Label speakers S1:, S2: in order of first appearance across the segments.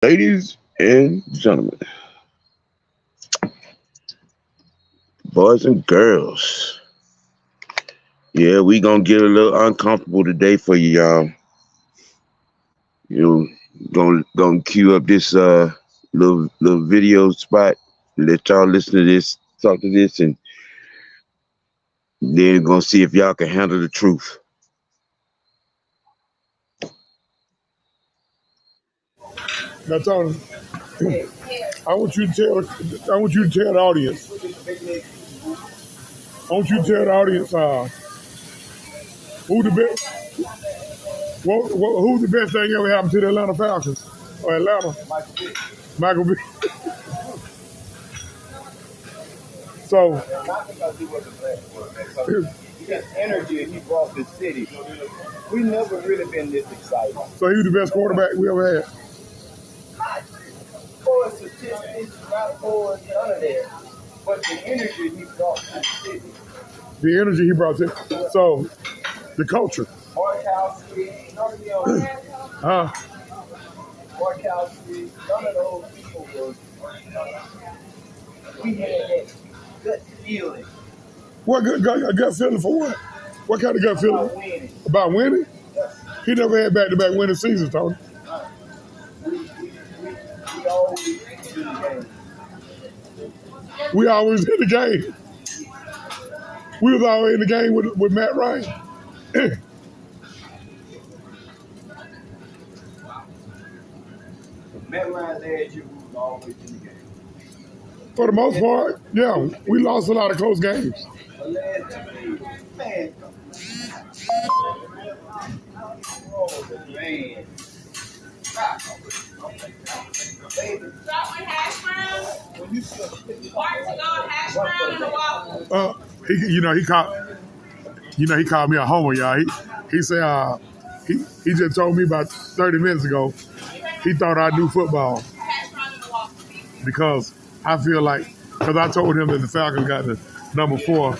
S1: Ladies and gentlemen, boys and girls, yeah, we gonna get a little uncomfortable today for you, y'all. You know, gonna cue up this little video spot, let y'all listen to this, talk to this, and then gonna see if y'all can handle the truth.
S2: Now, Tony, I want you to tell. I want you to tell the audience. I want you to tell the audience who the best. Who's the best thing ever happened to the Atlanta Falcons or Atlanta? Michael B. So,
S3: Not because he was a black boy, because his energy he brought to the city. We never really been this excited.
S2: so he was the best quarterback we ever had.
S3: For statistics, not for none of that. But the energy he brought to the city.
S2: The energy he brought to. So, the culture.
S3: Markowski, none of them.
S2: Uh,
S3: Markowski, none of those people was. We had that gut feeling
S2: what gut feeling for what? What kind of gut feeling?
S3: about winning.
S2: About winning? He never had back-to-back winning seasons, Tony.
S3: We always do the game.
S2: We always in the game. We was always in the game with Matt Ryan.
S3: Matt Ryan last year was always in the game.
S2: For the most part, yeah, we lost a lot of close games.
S3: But last 2 years, man, oh man. Baby,
S4: Start with hash browns,
S3: when you see
S4: heart to go, hash brown, and a waffle.
S2: He called me a homer, y'all. He said he just told me about 30 minutes ago he thought I knew football
S4: Hash brown and a waffle.
S2: because I feel like because I told him that the Falcons got the number four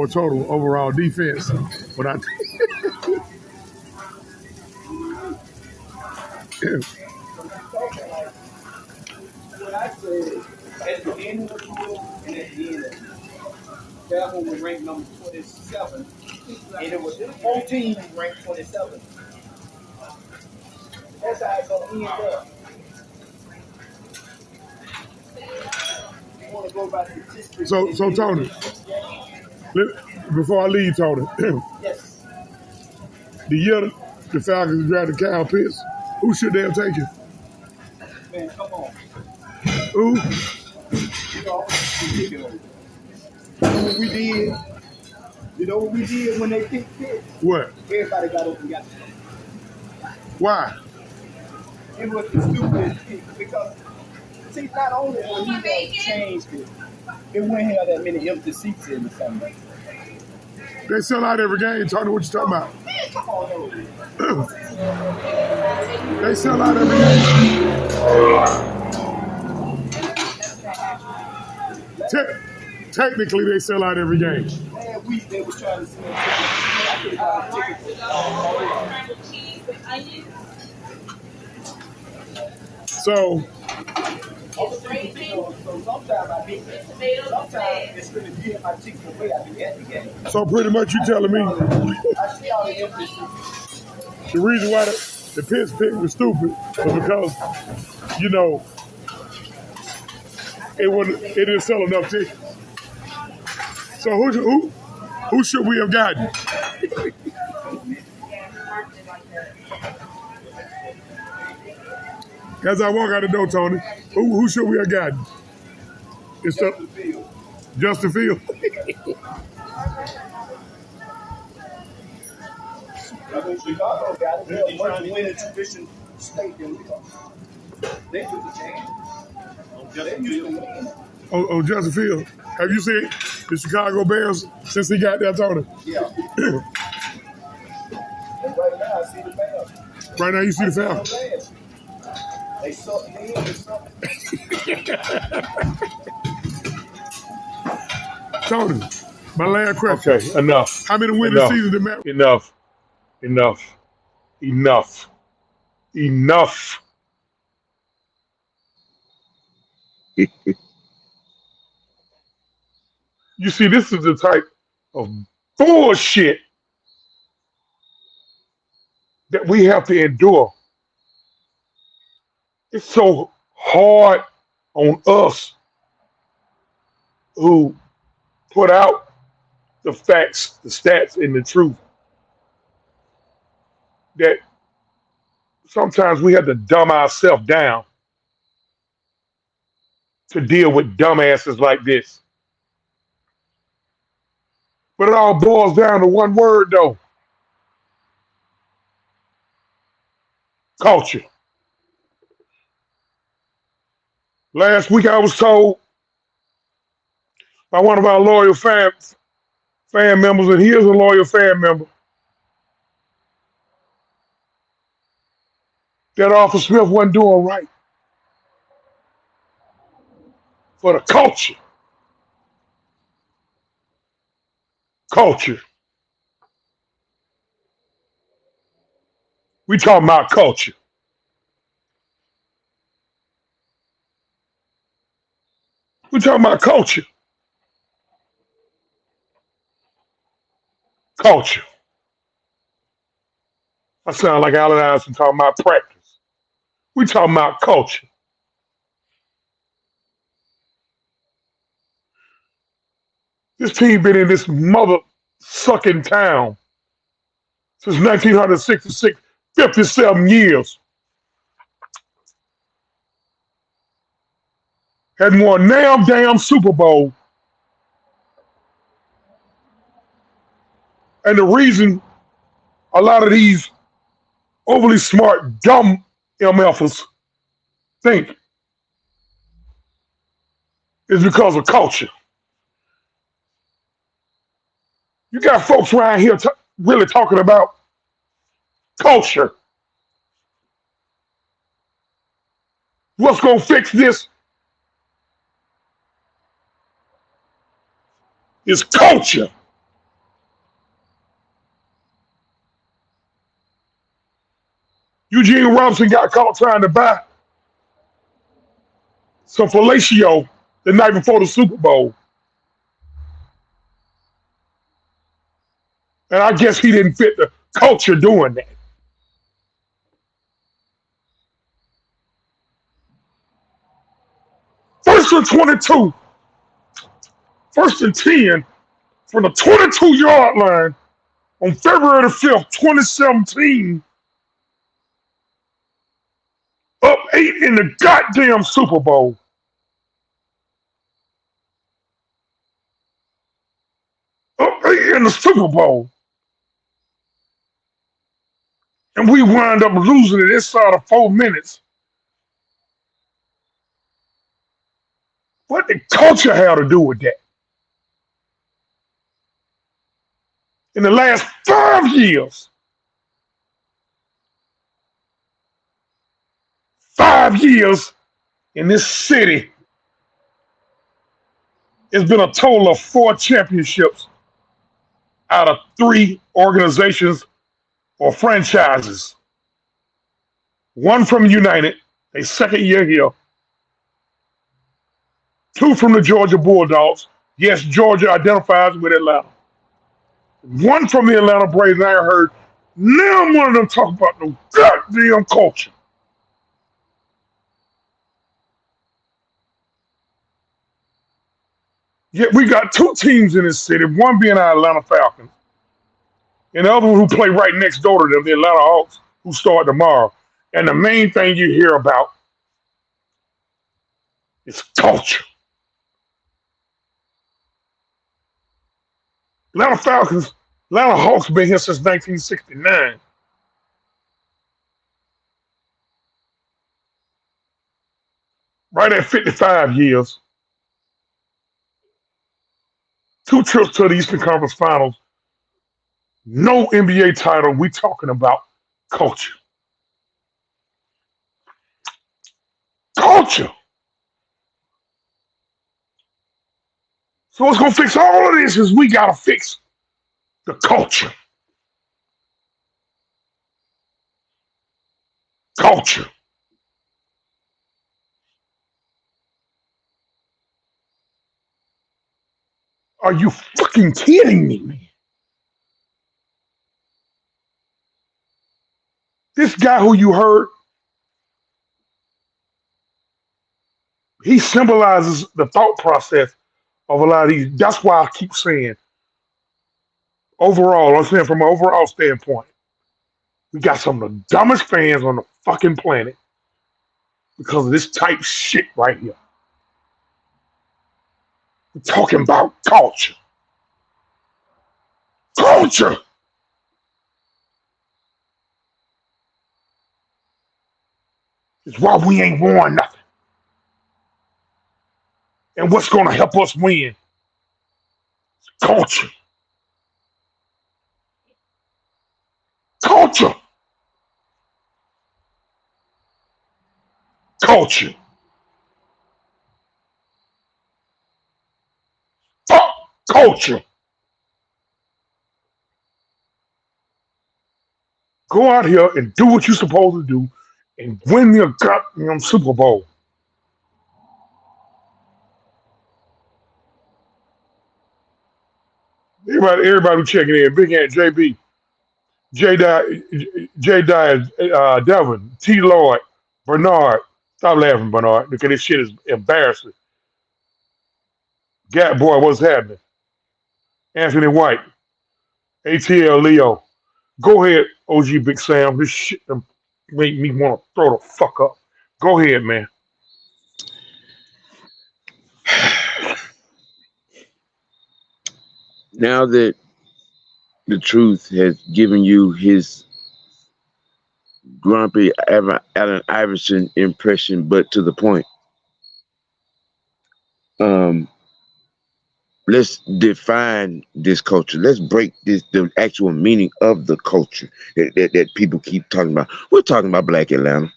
S2: total overall defense. But I
S3: what I said at the beginning of the year and at the end of the year. That one was ranked number 27, and it was 14 ranked 27. That's how it's gonna end up. You want to go by statistics?
S2: so Tony, before I leave, Tony,
S3: Yes.
S2: the year the Falcons drafted Kyle Pitts, who should they have taken?
S3: Man, come on.
S2: Who?
S3: You know, ridiculous. You know what we did? You know what we did when they picked Pitt?
S2: What?
S3: Everybody got up and got the
S2: Why?
S3: It was the stupidest pick because, see, not only when he changed it, it wouldn't have that many empty seats in the summer.
S2: They sell out every game, Tony. What you talking about?
S3: Man, come on, though.
S2: They sell out every game. Technically, they sell out every game.
S3: Man, they were trying to sell tickets. I could buy tickets.
S4: Scrambled cheese with onions,
S2: So,
S3: So sometimes I be,
S4: tomatoes,
S3: sometimes
S4: and
S3: it's going to give my tickets away. I be at the game.
S2: so pretty much you telling me
S3: I see all the empty seats.
S2: the reason why the Pitts pick was stupid was because, it didn't sell enough tickets. So who should we have gotten? As I walk out the door, Tony, who should we have gotten? It's Justin Field.
S3: I mean, Chicago got it. They're a much winning tradition state than we are. They took a chance. They used to win.
S2: Oh, Justin Field. Have you seen the Chicago Bears since he got there, Tony?
S3: Yeah. And right now, I see the Bears.
S2: Right now, you see the
S3: The
S2: Falcons.
S3: Bears. They suck me in. They suck.
S2: Tony, my last question.
S1: Okay, enough,
S2: How many winning
S1: enough,
S2: seasons did Matt?
S1: enough, enough, enough, enough.
S2: You see, this is the type of bullshit that we have to endure. It's so hard on us who put out the facts, the stats, and the truth that sometimes we have to dumb ourselves down to deal with dumbasses like this. But it all boils down to one word, though: culture. Last week I was told by one of our loyal fan members, and he is a loyal fan member, that Arthur Smith wasn't doing right for the culture. Culture. We talking about culture. We talking about culture. Culture. I sound like Allen Iverson talking about practice. We talking about culture. This team been in this mother sucking town since 1966, 57 years. Hadn't won damn Super Bowl. And the reason a lot of these overly smart, dumb MFers think is because of culture. You got folks around here really talking about culture. What's going to fix this is culture. Eugene Robinson got caught trying to buy some fellatio the night before the Super Bowl. And I guess he didn't fit the culture doing that. First and 22, first and 10 from the 22-yard line on February the 5th, 2017, up 8 in the goddamn Super Bowl. Up 8 in the Super Bowl. And we wind up losing it inside of 4 minutes. What did culture have to do with that? In the last 5 years, 5 years in this city, it's been a total of 4 championships out of 3 organizations or franchises. One from United, a second year here. 2 from the Georgia Bulldogs. Yes, Georgia identifies with Atlanta. 1 from the Atlanta Braves. I heard none one of them talk about no goddamn culture. Yet we got 2 teams in this city, one being our Atlanta Falcons, and the other one who play right next door to them, the Atlanta Hawks, who start tomorrow. And the main thing you hear about is culture. Atlanta Falcons, Atlanta Hawks been here since 1969. Right at 55 years. 2 trips to the Eastern Conference Finals. No NBA title. We talking about culture. Culture. So what's gonna fix all of this is we gotta fix the culture. Culture. Are you fucking kidding me, man? This guy who you heard, he symbolizes the thought process of a lot of these. That's why I keep saying, overall, I'm saying from an overall standpoint, we got some of the dumbest fans on the fucking planet because of this type shit right here. We're talking about culture. Culture! Is why we ain't won nothing. And what's gonna help us win? Culture. Culture. Culture. Fuck culture. Go out here and do what you're supposed to do and win your goddamn Super Bowl. Everybody checking in. Big Ant, JB, J. Diaz, Devin, T. Lloyd, Bernard. Stop laughing, Bernard, because this shit is embarrassing. Gat Boy, what's happening? Anthony White, ATL Leo. Go ahead, OG Big Sam. This shit done make me want to throw the fuck up. Go ahead, man.
S1: Now that the truth has given you his grumpy Allen Iverson impression, but to the point. Um, let's define this culture. Let's break the actual meaning of the culture that people keep talking about. We're talking about Black Atlanta.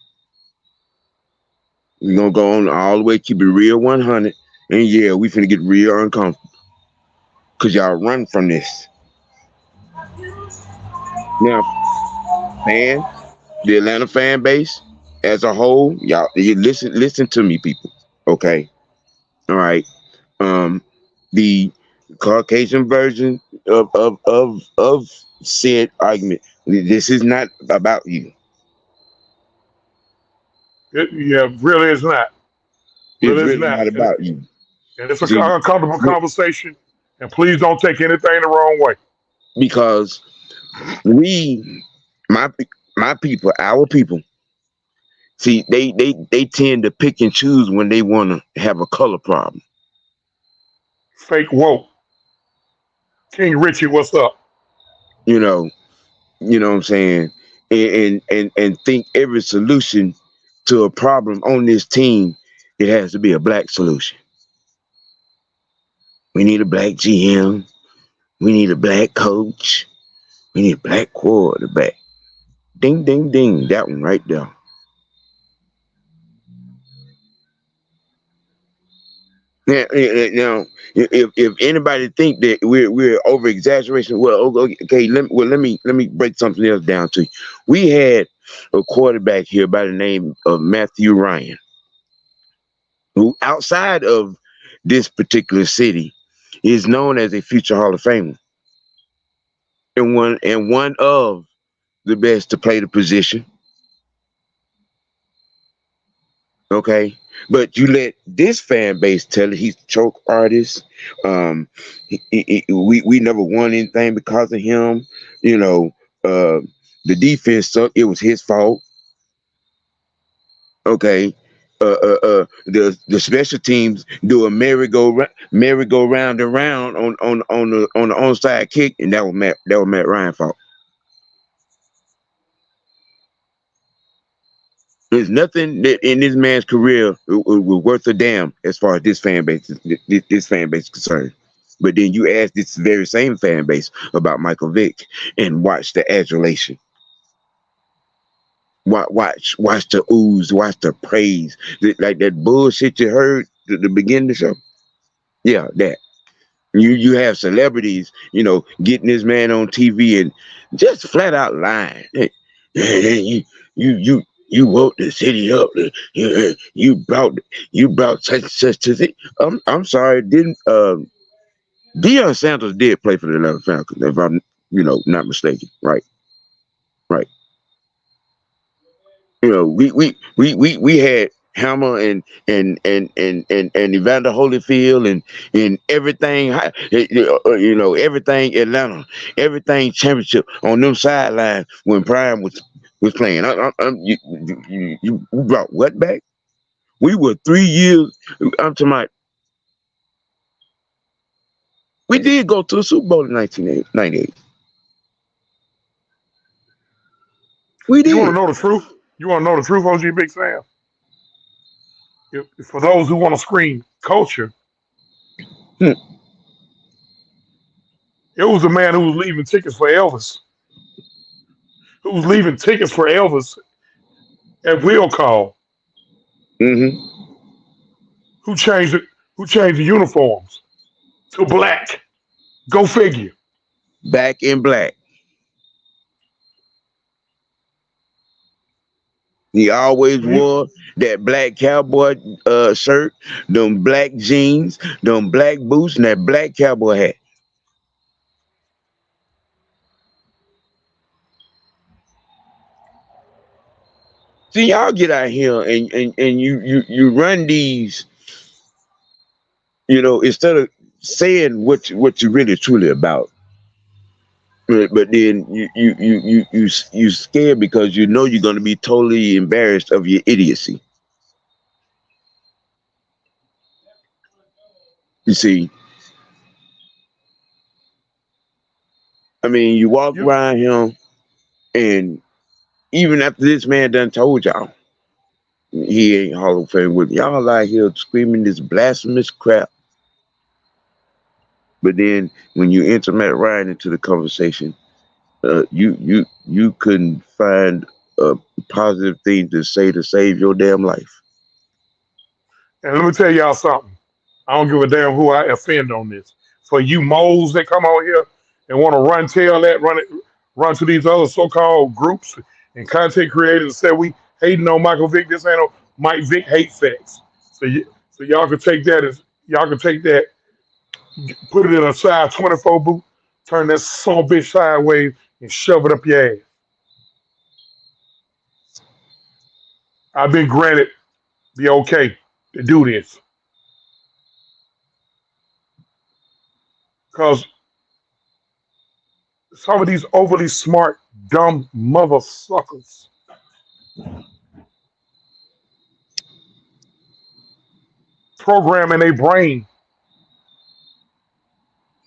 S1: We're gonna go on all the way, keep it real 100, and yeah, we finna get real uncomfortable. Cause y'all run from this. Now, the Atlanta fan base as a whole, y'all, you listen to me, people. Okay. All right. The Caucasian version of said argument. This is not about you.
S2: Yeah, really is not.
S1: It's
S2: Really is
S1: really
S2: not.
S1: not
S2: And,
S1: about you.
S2: and it's an
S1: See,
S2: uncomfortable conversation. And please don't take anything the wrong way.
S1: because we, my my people, our people, see, they tend to pick and choose when they want to have a color problem.
S2: Fake woke. King Richie, what's up?
S1: You know, what I'm saying, and think every solution to a problem on this team, it has to be a black solution. We need a black GM. We need a black coach. We need a black quarterback. Ding, ding, ding. That one right there. Now, if anybody think that we're over exaggeration, well, okay, let me break something else down to you. We had a quarterback here by the name of Matthew Ryan, who outside of this particular city is known as a future Hall of Famer and one of the best to play the position. Okay, but you let this fan base tell it he's a choke artist. We never won anything because of him. You know, the defense sucked. It was his fault. Okay. The special teams do a merry-go-round and round on the onside kick, and that was Matt Ryan's fault. There's nothing that in this man's career was worth a damn as far as this fan base is concerned. But then you ask this very same fan base about Michael Vick and watch the adulation. Watch the ooze, watch the praise. Like that bullshit you heard at the beginning of the show. Yeah, that. You have celebrities, getting this man on TV and just flat out lying. Hey, you woke the city up. You brought such to the. I'm sorry. Didn't Deion Sanders did play for the Atlanta Falcons, if I'm not mistaken. Right, right. We had Hammer and Evander Holyfield and everything, everything Atlanta, everything championship on them sidelines when Prime was playing. You brought what back? We were 3 years. I'm talking about. We did go to the Super Bowl in 1998. We
S2: You want to
S1: did.
S2: know the truth? You want to know the truth, OG Big Sam? For those who want to scream culture,
S1: Hmm.
S2: it was a man who was leaving tickets for Elvis, who was leaving tickets for Elvis at will call,
S1: Hmm.
S2: who changed it, who changed the uniforms to black. Go figure.
S1: Back in black. He always
S2: You,
S1: wore that black cowboy shirt, them black jeans, them black boots, and that black cowboy hat. See, y'all get out here and you run these, instead of saying what you really truly about. But then you scared because you're gonna be totally embarrassed of your idiocy. You see, I mean, you walk
S2: you,
S1: around him, and even after this man done told y'all he ain't Hall of Fame with y'all out here screaming this blasphemous crap. But then when you enter Matt Ryan into the conversation, you couldn't find a positive thing to say to save your damn life.
S2: and let me tell y'all something. I don't give a damn who I offend on this. For you moles that come out here and want to run to these other so-called groups and content creators and say we hating on Michael Vick. This ain't no Mike Vick hate facts. So y'all can take that as y'all can take that, put it in a size 24 boot, turn that son of a bitch sideways and shove it up your ass. I've been granted the okay to do this because some of these overly smart, dumb mother suckers programming a brain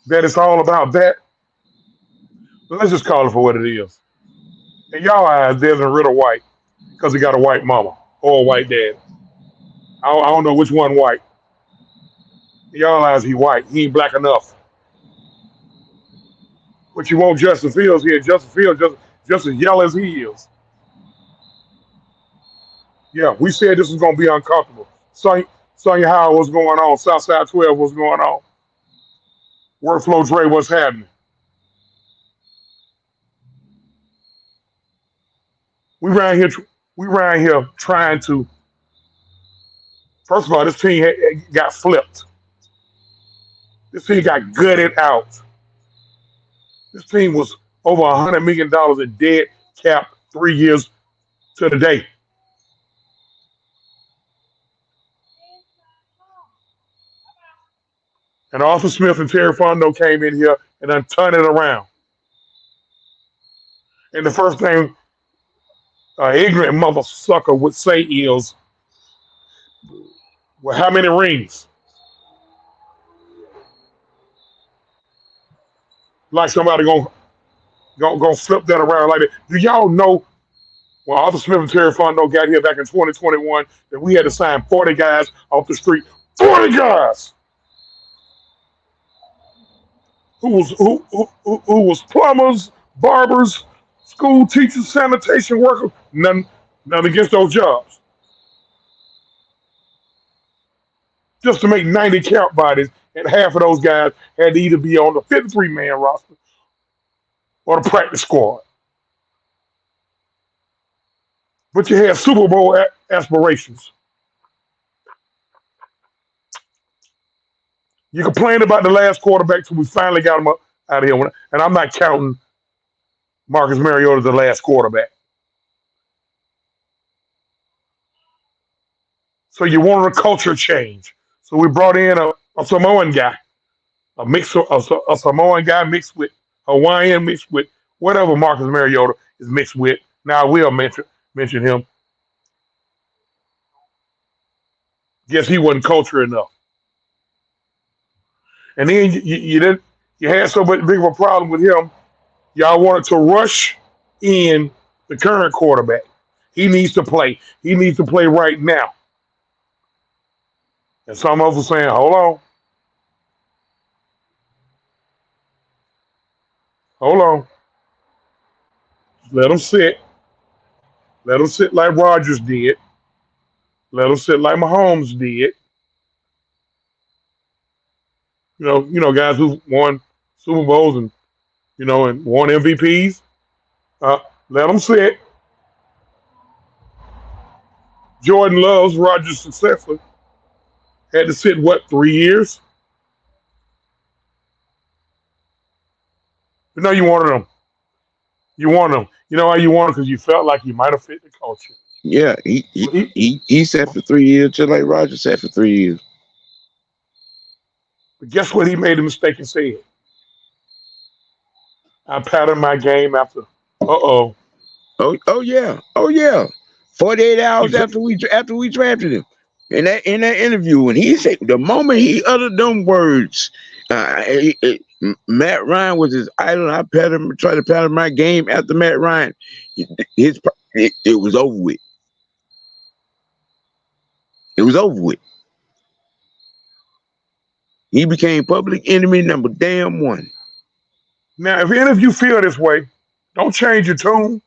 S2: that it's all about that. Let's just call it for what it is. In y'all eyes, there's a riddle white because he got a white mama or a white dad. I don't know which one white. In y'all eyes, he white. He ain't black enough. But you want Justin Fields here. Justin Fields just as yellow as he is. Yeah, we said this was going to be uncomfortable. Sonya Howard, what's going on? Southside 12, what's going on? Workflow Dre, what's happening? We ran here. We ran here trying to. First of all, this team got flipped. This team got gutted out. This team was over $100 million in dead cap 3 years to the day. And Arthur Smith and Terry Fondo came in here and then turned it around. And the first thing an ignorant mother sucker would say is, well, how many rings? Like somebody gonna flip that around like that. Do y'all know when Arthur Smith and Terry Fondo got here back in 2021 that we had to sign 40 guys off the street? 40 guys who was plumbers, barbers, school teachers, sanitation workers, none against those jobs. Just to make 90 count bodies, and half of those guys had to either be on the 53-man roster or the practice squad. But you had Super Bowl aspirations. You complained about the last quarterback till we finally got him up out of here. And I'm not counting Marcus Mariota as the last quarterback. So you wanted a culture change. So we brought in a Samoan guy, a mix of a Samoan guy mixed with Hawaiian, mixed with whatever Marcus Mariota is mixed with. Now I will mention him. Guess he wasn't culture enough. And then you had so much big of a problem with him. Y'all wanted to rush in the current quarterback. He needs to play. He needs to play right now. And some of us are saying, hold on, let him sit. Let him sit like Rodgers did. Let him sit like Mahomes did. Guys who won Super Bowls and won MVPs. Uh, Let them sit. Jordan Love's Rodgers' successor had to sit 3 years? But no, you wanted them. You wanted them. You know why you wanted? Because you felt like you might have fit the culture.
S1: Yeah, he sat for 3 years, just like Roger sat for 3 years.
S2: But guess what? He made a mistake and said, "I patterned my game after."
S1: Oh yeah. 48 hours after we drafted him, in that interview, and he said the moment he uttered them words, Matt Ryan was his idol. I tried to pattern my game after Matt Ryan. It was over with. It was over with. He became public enemy number damn one.
S2: Now, if any of you feel this way, don't change your tune.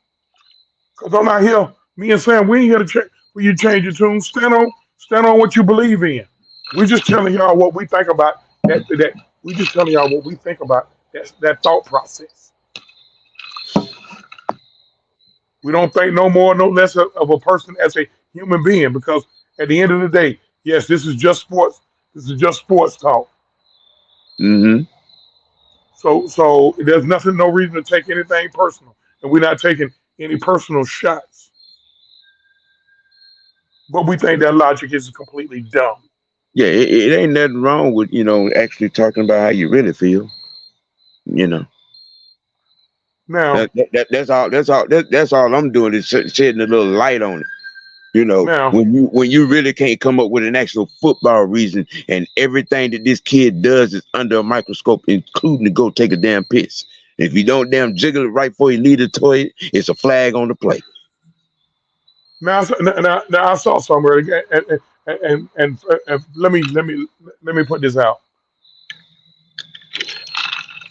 S2: Because I'm not here. Me and Sam, we ain't here to for you to change your tune. Stand on what you believe in. We're just telling y'all what we think about that. We just telling y'all what we think about that thought process. We don't think no more, no less of a person as a human being, because at the end of the day, yes, this is just sports. This is just sports talk.
S1: Mm-hmm.
S2: So there's no reason to take anything personal, and we're not taking any personal shots. But we think that logic is completely dumb.
S1: Yeah, it ain't nothing wrong with actually talking about how you really feel.
S2: Now,
S1: that's all I'm doing is shedding a little light on it.
S2: now,
S1: When you really can't come up with an actual football reason, and everything that this kid does is under a microscope, including to go take a damn piss. If you don't damn jiggle it right before you leave the toilet, it's a flag on the play.
S2: now, I saw somewhere, and let me put this out.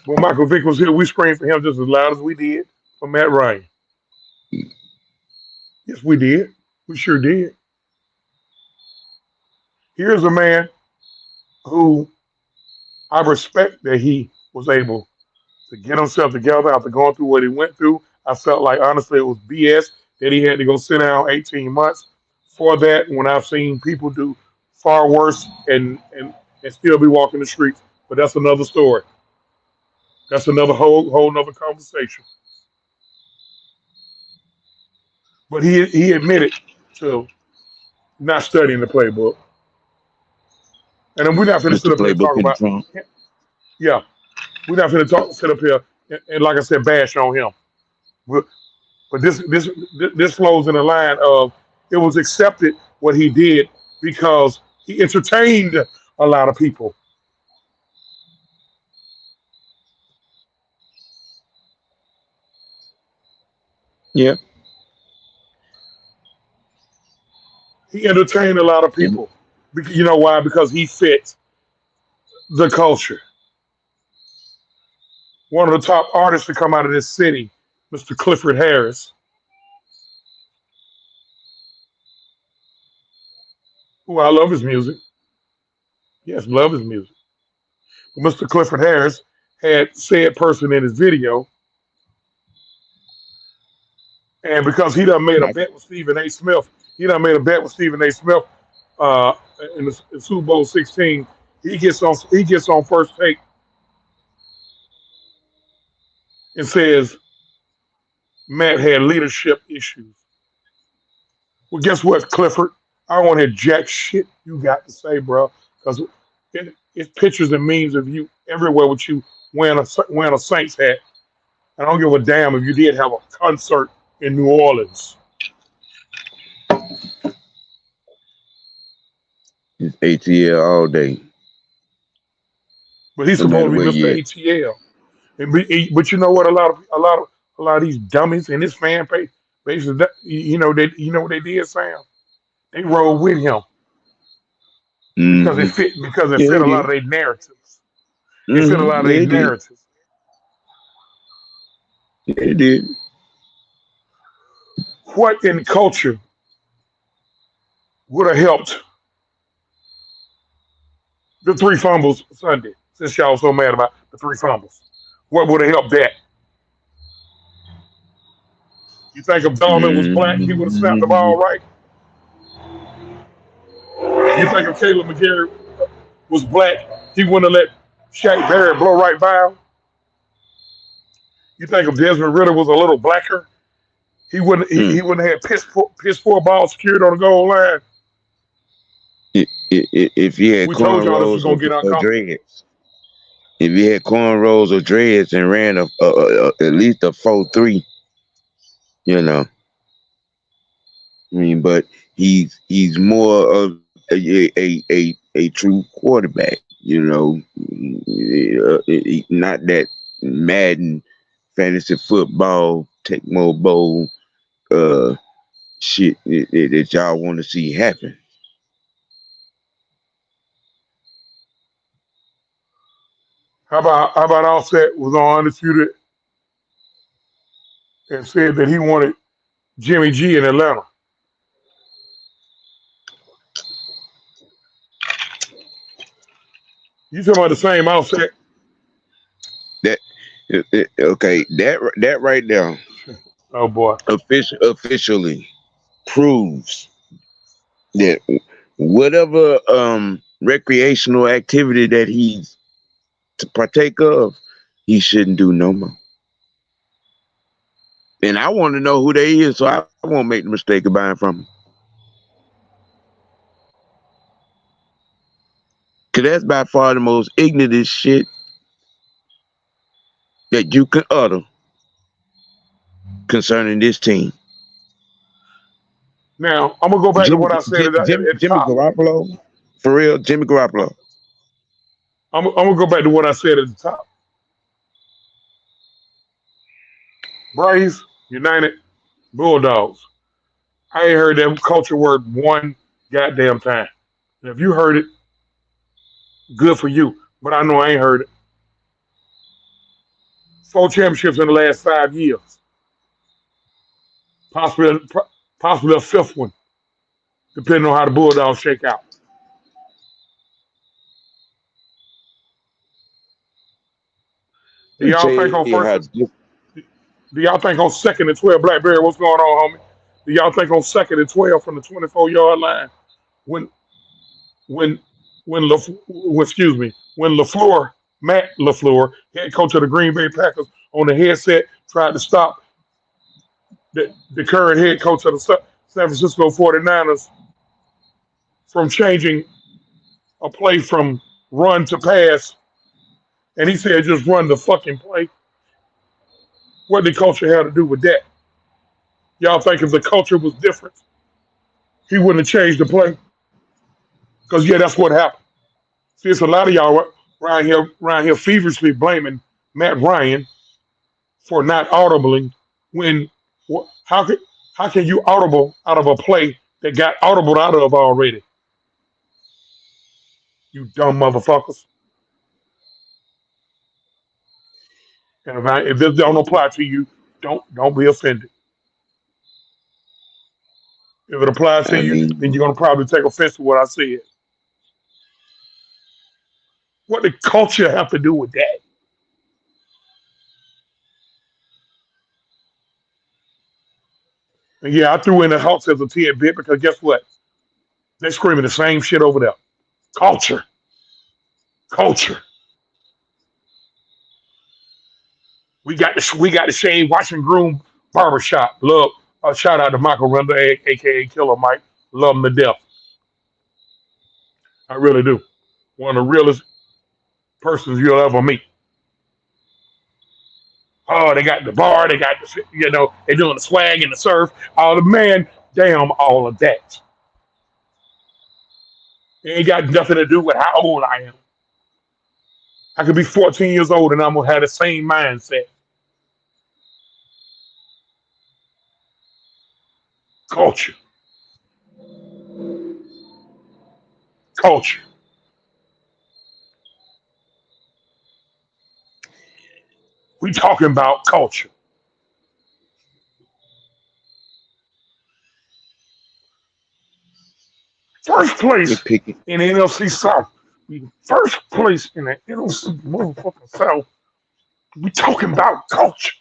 S2: When Michael Vick was here, we screamed for him just as loud as we did for Matt Ryan. Yes, we did. We sure did. Here's a man who I respect that he was able to get himself together after going through what he went through. I felt like, honestly, it was BS that he had to go sit down 18 months for that, when I've seen people do far worse and still be walking the streets. But that's another story. That's another whole nother conversation. But he admitted to not studying the playbook. And then we're not going to
S1: Mr.
S2: sit up here and
S1: Playbook
S2: talk
S1: in the
S2: about,
S1: trunk.
S2: yeah, we're not going to sit up here and like I said, bash on him. But this flows in the line of, it was accepted what he did because he entertained a lot of people.
S1: Yeah.
S2: He entertained a lot of
S1: And
S2: people. You know why? Because he fit the culture. One of the top artists to come out of this city, Mr. Clifford Harris, who I love his music. Yes, love his music. But Mr. Clifford Harris had said person in his video, and because he done made a
S1: Mike,
S2: bet with Stephen A. Smith, he done made a bet with Stephen A. Smith uh, in Super Bowl 16. He gets on first take and says Matt had leadership issues. Well, guess what, Clifford? I don't want to hear jack shit you got to say, bro, because it's pictures and memes of you everywhere with you wearing a Saints hat. I don't give a damn if you did have a concert in New Orleans.
S1: It's ATL all day,
S2: But he's
S1: no matter
S2: supposed to be
S1: where
S2: Mr.
S1: you at.
S2: ATL. But you know what? A lot of these dummies in this fan page, basically, what they did, Sam? They rolled with him because
S1: Hmm.
S2: it
S1: Yeah,
S2: fit
S1: they
S2: a lot of
S1: did.
S2: their narratives. It fit a
S1: Hmm.
S2: lot of
S1: Yeah,
S2: their
S1: they did.
S2: narratives.
S1: Yeah, they did.
S2: What in culture would have helped the three fumbles Sunday? Since y'all so mad about the three fumbles, what would have helped that? You think if Dolman was black, he would have snapped the
S1: Hmm.
S2: ball right? You think if Caleb McGarry was black, he wouldn't have let Shaq Barrett blow right by him? You think if Desmond Ritter was a little blacker, he wouldn't have had piss poor ball secured on the goal line?
S1: If you had
S2: We told y'all this was
S1: cornrows
S2: gonna get
S1: or
S2: uncomfortable.
S1: dreads, if you had cornrows or dreads and ran at least a 4-3, you know, I mean, but he's more of a true quarterback, you know, not that Madden fantasy football Tecmo Bowl uh shit that y'all want to see happen.
S2: How about Offset was on Undisputed and said that he wanted Jimmy G in Atlanta? You talking about the same Offset?
S1: That okay, that right there
S2: Oh boy.
S1: officially proves that whatever recreational activity that he's to partake of, he shouldn't do no more. And I want to know who they is, so I won't make the mistake of buying from them. Cause that's by far the most ignorant shit that you can utter concerning this team.
S2: Now I'm gonna go back to
S1: Jimmy
S2: what I said at the
S1: Jimmy
S2: top.
S1: Garoppolo, for real, Jimmy Garoppolo.
S2: I'm gonna go back to what I said at the top. Braves, United, Bulldogs. I ain't heard that culture word one goddamn time. And if you heard it, good for you. But I know I ain't heard it. Four championships in the last 5 years, possibly possibly a fifth one, depending on how the Bulldogs shake out. Do
S1: Let me
S2: y'all
S1: tell
S2: think
S1: you
S2: on
S1: how
S2: first? Do y'all think on second and 12, Blackberry? What's going on, homie? Do y'all think on second and 12 from the 24-yard line when when excuse me, when LaFleur, Matt LaFleur, head coach of the Green Bay Packers, on the headset tried to stop the current head coach of the San Francisco 49ers from changing a play from run to pass, and he said just run the fucking play. What did culture have to do with that? Y'all think if the culture was different, he wouldn't have changed the play? Because yeah, that's what happened. See, it's a lot of y'all around here feverishly blaming Matt Ryan for not audibling when how can you audible out of a play that got audibled out of already? You dumb motherfuckers. And if this don't apply to you, don't be offended. If it applies to
S1: I
S2: you, then
S1: mean,
S2: you're gonna probably take offense to what I said. What did culture have to do with that? And yeah, I threw in the Hawks as a tidbit because guess what? They're screaming the same shit over there. Culture. Culture. We got the Shane Washington Groom Barbershop. Love. Shout out to Michael Render, aka Killer Mike. Love him to death. I really do. One of the realest persons you'll ever meet. Oh, they got the bar. They got the they're doing the swag and the surf. All the man, damn, all of that. It ain't got nothing to do with how old I am. I could be 14 years old and I'm gonna have the same mindset. Culture, culture. We talking about culture. First place
S1: Nitpicking.
S2: in the NFC South. First place in the NFC motherfucking South. We talking about culture.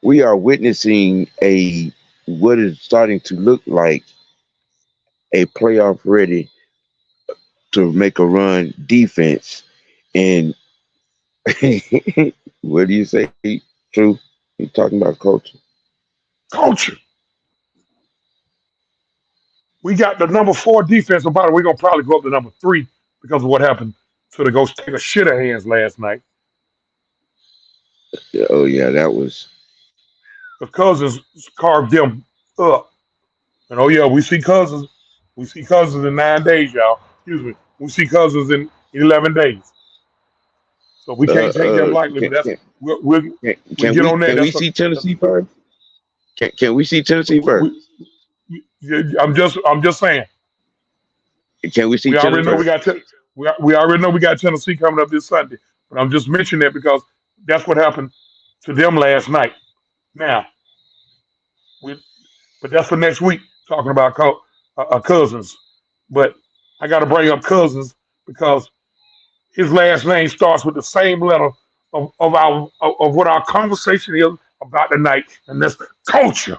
S1: We are witnessing a what is starting to look like a playoff ready to make a run defense. And what do you say, True? You're talking about culture.
S2: Culture. We got the number 4 defense. And by the way, we're gonna probably go up to number 3 because of what happened to the Ghost take a shit of hands last night.
S1: Oh yeah, that was.
S2: The Cousins carved them up. And oh yeah, we see Cousins. We see Cousins in 9 days, y'all. Excuse me. We see Cousins in 11 days. So we
S1: Uh,
S2: can't take them
S1: uh,
S2: lightly.
S1: can,
S2: But that's
S1: can,
S2: we
S1: can
S2: get
S1: we
S2: on that.
S1: can we
S2: That's
S1: see Tennessee first? Can we see Tennessee first?
S2: I'm just saying.
S1: Can we see
S2: We
S1: Tennessee
S2: already know we
S1: first?
S2: got we already know we got Tennessee coming up this Sunday. But I'm just mentioning that because that's what happened to them last night. Now, we, but that's for next week. Talking about Cousins, but I got to bring up Cousins because his last name starts with the same letter of what our conversation is about tonight, and that's culture.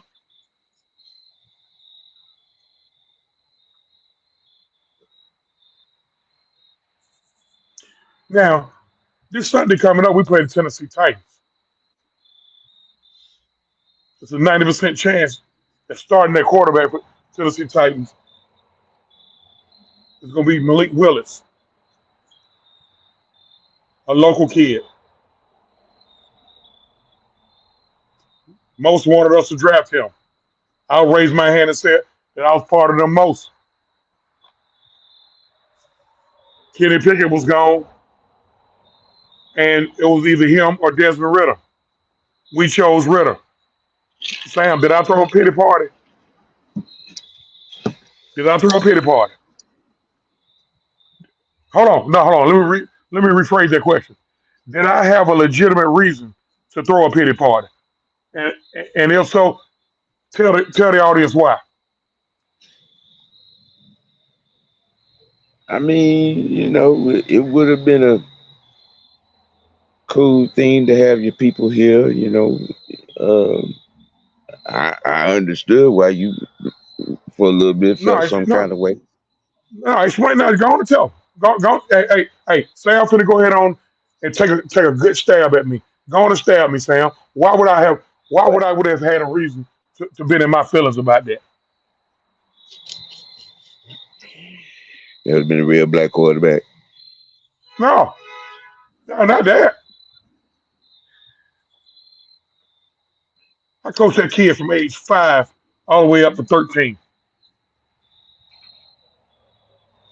S2: Now, this Sunday coming up, we play the Tennessee Titans. It's a 90% chance that starting their quarterback for Tennessee Titans is going to be Malik Willis, a local kid. Most wanted us to draft him. I'll raise my hand and say that I was part of them most. Kenny Pickett was gone, and it was either him or Desmond Ritter. We chose Ritter. Sam, did I throw a pity party? Did I throw a pity party? Hold on. No, hold on. Let me rephrase that question. Did I have a legitimate reason to throw a pity party? And and if so, tell the audience why.
S1: I mean, it would have been a cool thing to have your people here. Um, I understood why you, for a little bit,
S2: No,
S1: felt some
S2: no,
S1: kind of way.
S2: no. Explain that. Go on and tell. Go. Hey. Sam, finna go ahead on and take a good stab at me. Go on and stab me, Sam. Why would I have? Why would have had a reason to be in my feelings about that?
S1: That would have been a real black quarterback.
S2: No, no, not that. I coached that kid from age 5 all the way up to 13.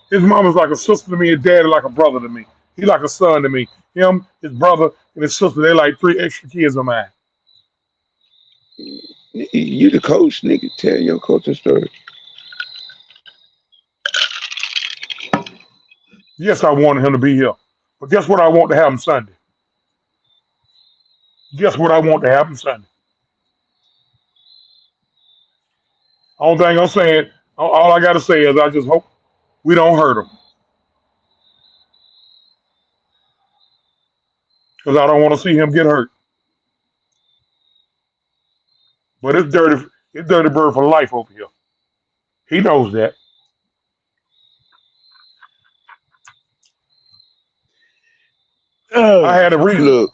S2: His mom is like a sister to me, his dad is like a brother to me. He like a son to me. Him, his brother, and his sister, they like 3 extra kids of mine.
S1: You the coach, nigga. Tell your coaching story.
S2: Yes, I wanted him to be here. But guess what I want to happen Sunday? Guess what I want to happen Sunday? Only thing I'm saying, all I got to say is I just hope we don't hurt him. Because I don't want to see him get hurt. But it's dirty. It's Dirty Bird for life over here. He knows that. I had a reason.
S1: Look,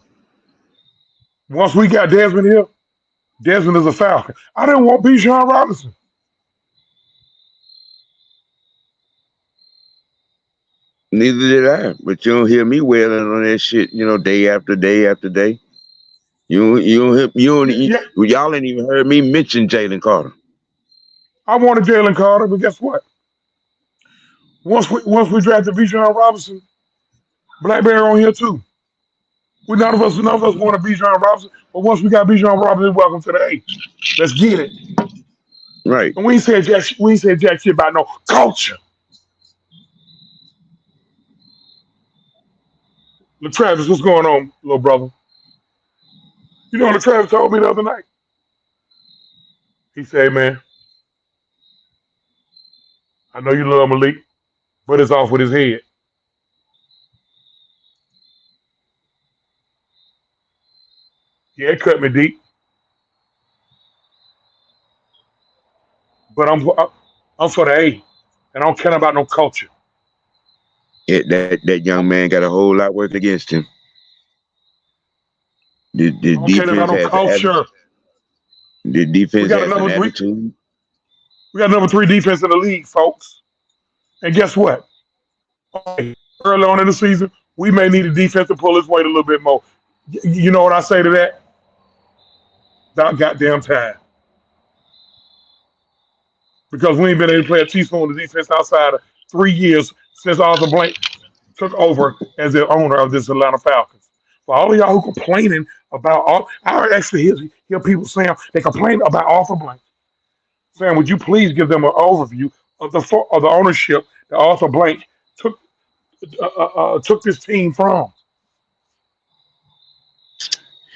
S2: Once we got Desmond here, Desmond is a Falcon. I didn't want Bijan Robinson.
S1: neither did I. But you don't hear me wailing on that shit, day after day after day. You don't hear,
S2: Yeah,
S1: y'all ain't even heard me mention Jalen Carter.
S2: I wanted Jalen Carter, but guess what? Once we drafted Bijan Robinson, Blackberry on here too. None of us wanted Bijan Robinson, but once we got Bijan Robinson, welcome to the A. Let's get it.
S1: Right.
S2: And we ain't said jack shit about no culture. Travis, what's going on, little brother? You know what Travis told me the other night? He said, man, I know you love Malik, but it's off with his head. Yeah, it cut me deep, but I'm for the A, and I don't care about no culture.
S1: That young man got a whole lot working against him. The
S2: I don't care about
S1: defense
S2: no
S1: has an attitude.
S2: culture.
S1: The
S2: We
S1: defense
S2: got
S1: has an
S2: another we,
S1: attitude.
S2: we got number 3 defense in the league, folks. And guess what? Okay, early on in the season, we may need a defense to pull his weight a little bit more. You know what I say to that? About goddamn time. Because we ain't been able to play a teaspoon of defense outside of 3 years since Arthur Blank took over as the owner of this Atlanta Falcons. For all of y'all who complaining about I actually hear people saying they complain about Arthur Blank. Saying, would you please give them an overview of the ownership that Arthur Blank took this team from?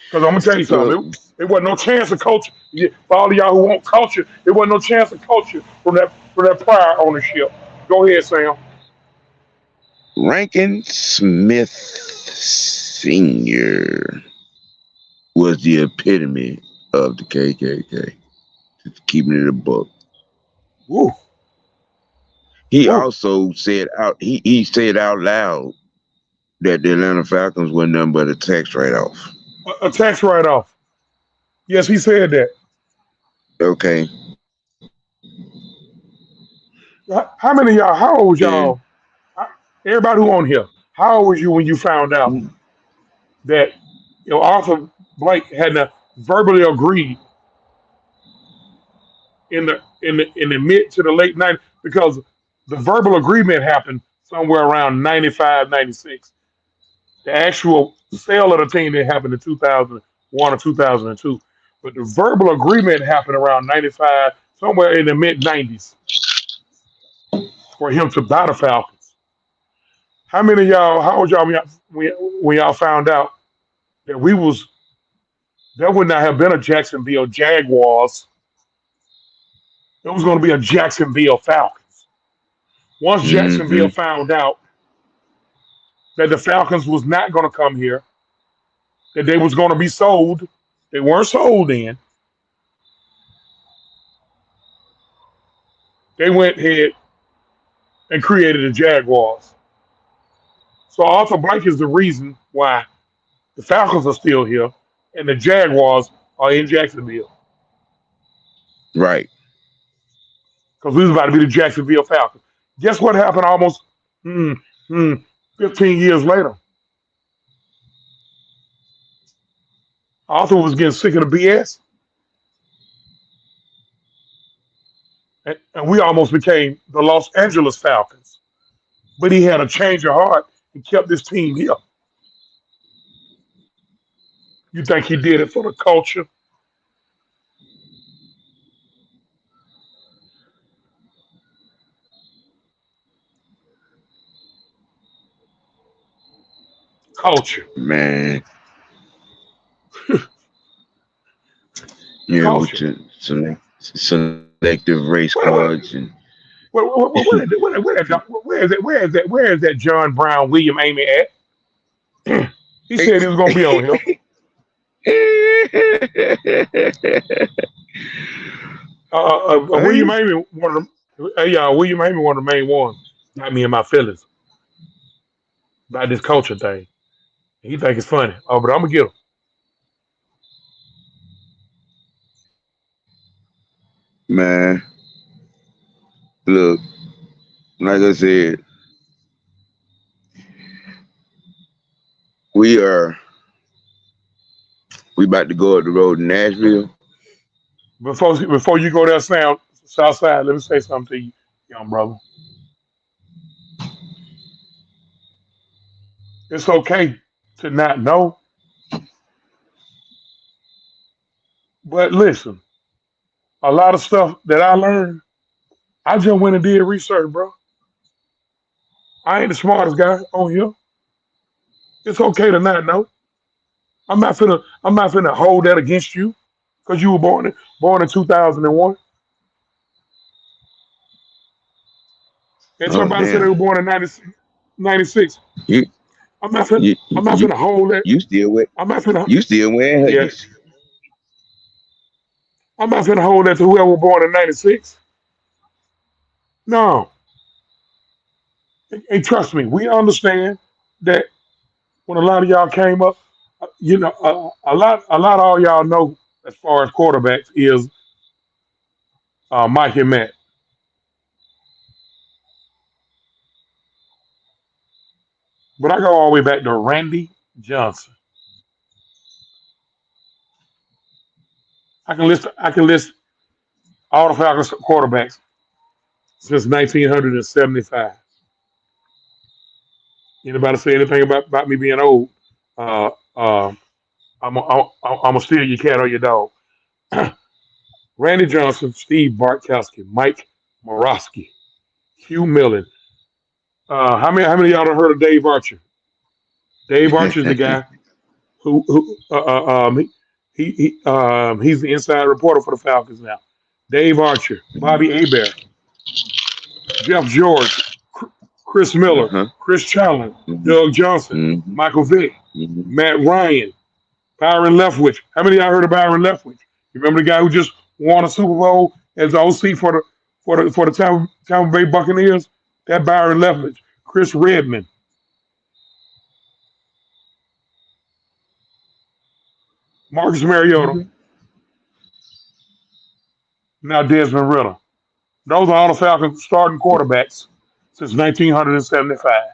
S2: Because I'm gonna tell you
S1: Look,
S2: something. It wasn't no chance of culture. For all of y'all who want culture, it wasn't no chance of culture from that prior ownership. Go ahead, Sam.
S1: Rankin Smith Sr. was the epitome of the KKK. Just keeping it a book.
S2: Woo,
S1: He
S2: woo.
S1: also said he said out loud that the Atlanta Falcons were nothing but a tax write-off.
S2: A tax write-off. Yes, he said that.
S1: Okay.
S2: How many of y'all? How old was
S1: And
S2: y'all? Everybody who on here. How old was you when you found out that Arthur Blank had verbally agreed in the mid to the late 90s, because the verbal agreement happened somewhere around 95, 96. The actual sale of the team didn't happen in 2001 or 2002, but the verbal agreement happened around 95, somewhere in the mid 90s, for him to buy the Falcons. How many of y'all? How old y'all when y'all found out that there would not have been a Jacksonville Jaguars? It was going to be a Jacksonville Falcons. Once Jacksonville
S1: mm-hmm.
S2: found out that the Falcons was not going to come here, that they was going to be sold, they weren't sold then. They went ahead and created the Jaguars. So Arthur Blank is the reason why the Falcons are still here and the Jaguars are in Jacksonville.
S1: Right.
S2: Because we was about to be the Jacksonville Falcons. Guess what happened almost 15 years later? Arthur was getting sick of the BS, and we almost became the Los Angeles Falcons. But he had a change of heart and kept this team here. You think he did it for the culture? Culture.
S1: Man. With
S2: Culture.
S1: the selective race cards and
S2: Where is that John Brown William Amy at? He said he was gonna be on here. William
S1: Hey,
S2: Amy, one of them. Hey, y'all, William Amy, one of the main ones. Got me in my feelings about this culture thing. He think it's funny. Oh, but I'm gonna get him.
S1: man, look, like I said, we are we about to go up the road to Nashville.
S2: Before you go there, sound south side. Let me say something to you, young brother. It's okay to not know, but listen, a lot of stuff that I learned, I just went and did research, bro. I ain't the smartest guy on here. It's okay to not know. I'm not finna hold that against you because you were born in 2001. And
S1: Oh
S2: somebody said they
S1: damn,
S2: were born in 96.
S1: you
S2: I'm not finna,
S1: you
S2: I'm not
S1: you
S2: finna hold that.
S1: you still wear
S2: I'm not finna,
S1: you still wearing
S2: yeah,
S1: Huggies.
S2: I'm not finna hold that to whoever was born in 96. No. And trust me, we understand that when a lot of y'all came up, a lot of all y'all know as far as quarterbacks is Mike and Matt. But I go all the way back to Randy Johnson. I can list all the Falcons quarterbacks since 1975. Anybody say anything about me being old? Uh, uh, I'm gonna steal your cat or your dog. Randy Johnson, Steve Bartkowski, Mike Morosky, Hugh Millen. How many of y'all have heard of Dave Archer? Dave Archer is the guy he's the inside reporter for the Falcons now. Dave Archer, Bobby Abear, Jeff George, Chris Miller,
S1: Uh-huh.
S2: Chris Challen,
S1: Hmm.
S2: Doug Johnson,
S1: Hmm.
S2: Michael Vick,
S1: Hmm.
S2: Matt Ryan, Byron Leftwich. How many of y'all heard of Byron Leftwich? You remember the guy who just won a Super Bowl as the OC for the Tampa Bay Buccaneers? That Byron Leftwich, Chris Redman, Marcus Mariota,
S1: Hmm.
S2: now Desmond Ritter. Those are all the Falcons starting quarterbacks since 1975.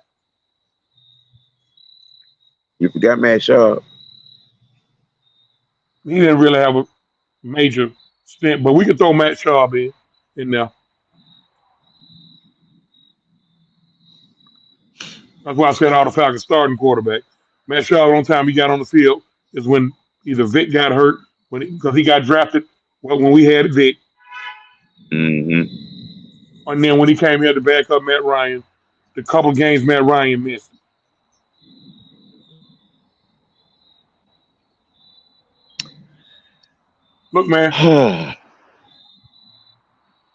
S1: You forgot Matt Sharp.
S2: He didn't really have a major stint, but we could throw Matt Schaub in there. That's why I said all the Falcons starting quarterback. Matt Schaub, the only time he got on the field is when either Vic got hurt because he got drafted when we had Vic,
S1: Hmm.
S2: and then when he came here to back up Matt Ryan, the couple games Matt Ryan missed. Look, man,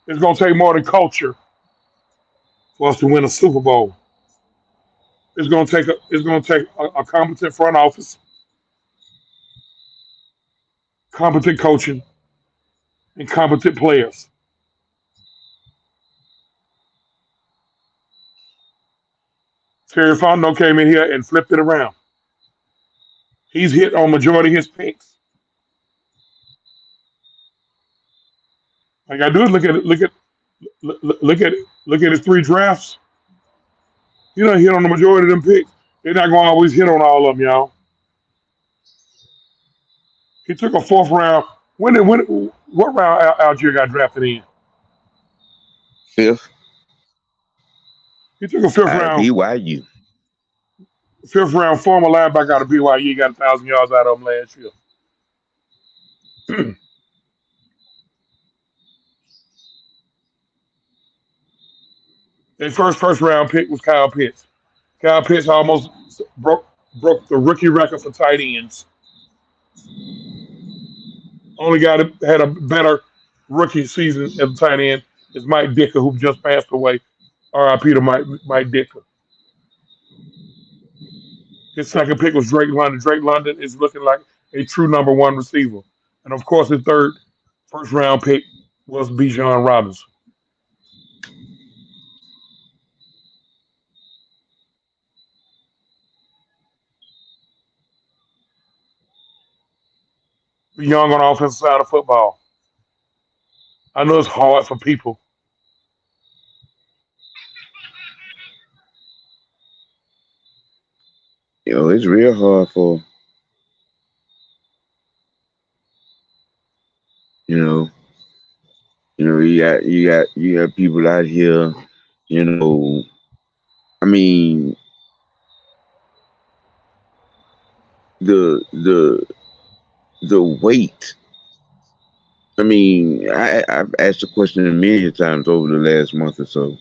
S2: it's gonna take more than culture for us to win a Super Bowl. It's gonna take a competent front office, competent coaching, and competent players. Terry Fontenot came in here and flipped it around. He's hit on majority of his picks. Like I do is look at his three drafts. He don't hit on the majority of them picks. They're not gonna always hit on all of them, y'all. He took a fourth round. When what round Algier got drafted in?
S1: Fifth
S2: He took a fifth
S1: out of
S2: round
S1: BYU.
S2: fifth round former linebacker out of BYU. He got 1,000 yards out of him last year. Their first round pick was Kyle Pitts. Kyle Pitts almost broke the rookie record for tight ends. Only guy that had a better rookie season as a tight end is Mike Dicker, who just passed away. R.I.P. to Mike Dicker. His second pick was Drake London. Drake London is looking like a true number one receiver. And of course, his third first round pick was Bijan Robinson. Young on the offensive side of football. I know it's hard for people.
S1: It's real hard for you know, you got people out here. You know, I mean, the the weight. I mean, I've asked the question a million times over the last month or so.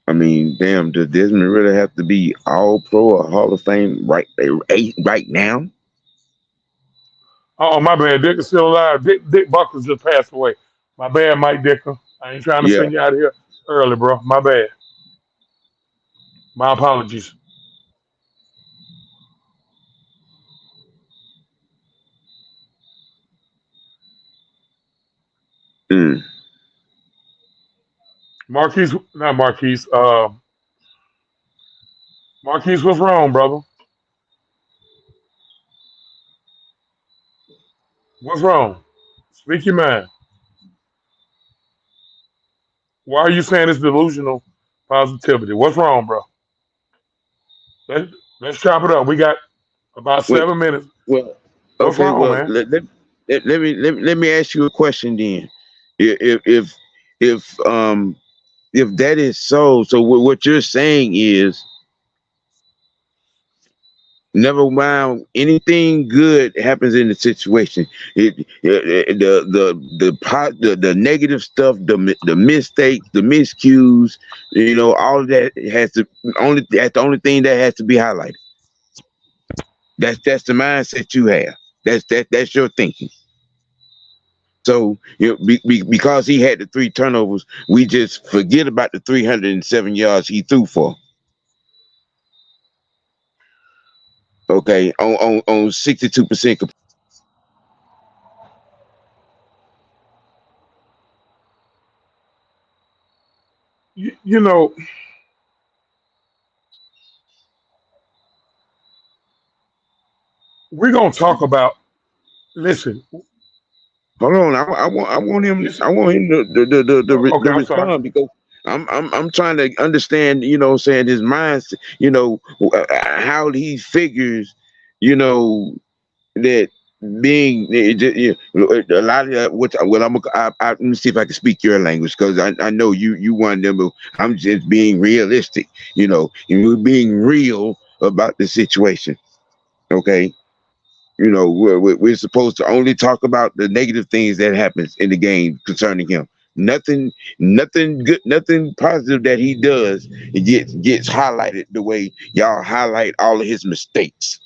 S1: I mean, damn, does Desmond really have to be all pro or Hall of Fame right now?
S2: Oh, my bad. Dick is still alive. Dick Buckles just passed away. My bad, Mike Dicker. I ain't trying to
S1: Yeah.
S2: send you out of here early, bro. My bad. My apologies.
S1: Mm.
S2: Marquise, not Marquise. Marquise, what's wrong, brother? What's wrong? Speak your mind. Why are you saying it's delusional positivity? What's wrong, bro? Let, let's chop it up. We got about
S1: Wait.
S2: 7 minutes.
S1: Well.
S2: What's
S1: Okay.
S2: wrong,
S1: Well,
S2: man?
S1: let me ask you a question then. If if that is so what you're saying is never mind anything good happens in the situation. The negative stuff, the mistakes, the miscues, all of that has to that's the only thing that has to be highlighted. That's the mindset you have. That's your thinking. So because he had the three turnovers, we just forget about the 307 yards he threw for. Okay, on 62%.
S2: You know, we're gonna talk about. Listen,
S1: Hold on, I want him.
S2: it's
S1: I want him
S2: okay.
S1: to
S2: I'm sorry.
S1: respond because I'm trying to understand. What I'm saying his mindset. How he figures. You know that being a lot of what. Well, let me see if I can speak your language because I know you want them. But I'm just being realistic. And we're being real about the situation. Okay. We're supposed to only talk about the negative things that happens in the game concerning him. Nothing good, nothing positive that he does. It gets highlighted the way y'all highlight all of his mistakes.